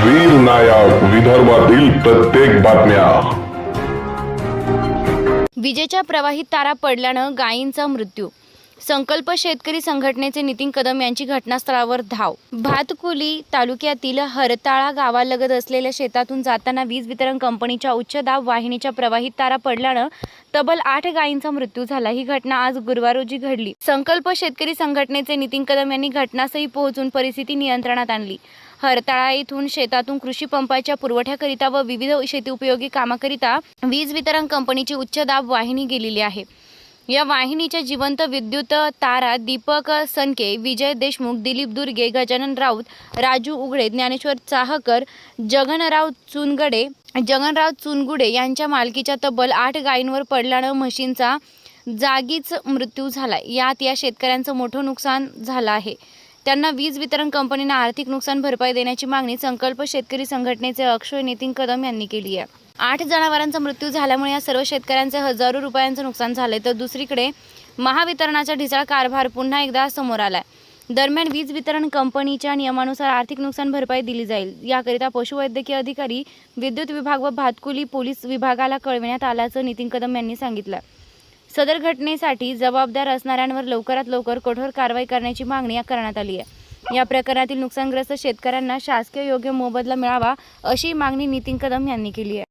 वीर नायक विदर्भातील प्रत्येक बातम्या। विजेच्या प्रवाहित तारा पडल्यानं गायींचा मृत्यू। संकल्प शेतकरी संघटनेचे नितीन कदम यांची घटनास्थळावर धाव। भातकुली तालुक्यातील हरताळा गावालगत असलेल्या शेतातून जाताना वीज वितरण कंपनीच्या उच्च दाब वाहिनीच्या प्रवाहित तारा पडल्यानं तब्बल 8 गायींचा मृत्यू झाला। ही घटना आज गुरुवार रोजी घडली। संकल्प शेतकरी संघटनेचे नितीन कदम यांनी घटनास्थळी पोहोचून परिस्थिती नियंत्रणात आणली। हरताळा येथून शेतातून कृषी पंपाच्या पुरवठ्याकरिता व विविध शेतीउपयोगी कामाकरिता वीज वितरण कंपनीची उच्च दाब वाहिनी गेलेली आहे। या वाहिनीच्या जिवंत विद्युत तारा दीपक सनके, विजय देशमुख, दिलीप दुर्गे, गजानन राऊत, राजू उघडे, ज्ञानेश्वर चाहकर, जगनराव चुनगुडे यांच्या मालकीच्या तब्बल 8 गायींवर पडल्यानं म्हशींचा जागीच मृत्यू झाला। यात या शेतकऱ्यांचं मोठं नुकसान झालं आहे। त्यांना वीज वितरण कंपनीने आर्थिक नुकसान भरपाई देण्याची मागणी संकल्प शेतकरी संघटनेचे अक्षय नितीन कदम यांनी केली आहे। 8 जनावरांचा मृत्यू झाल्यामुळे या सर्व शेतकऱ्यांचे हजारो रुपयांचे नुकसान झाले, तर दुसरीकडे महावितरणाचा ढिसाळ कारभार पुन्हा एकदा समोर आलाय। दरम्यान वीज वितरण कंपनीच्या नियमानुसार आर्थिक नुकसान भरपाई दिली जाईल। याकरिता पशुवैद्यकीय अधिकारी, विद्युत विभाग व भातकुली पोलीस विभागाला कळविण्यात आल्याचं नितीन कदम यांनी सांगितलं। सदर घटनेसाठी जबाबदार असणाऱ्यांवर लवकरात लवकर कठोर कारवाई करण्याची मागणी करण्यात आली आहे। या प्रकरणातील नुकसानग्रस्त शेतकऱ्यांना शासकीय योग्य मोबदला मिळावा अशी मागणी नितीन कदम यांनी केली आहे।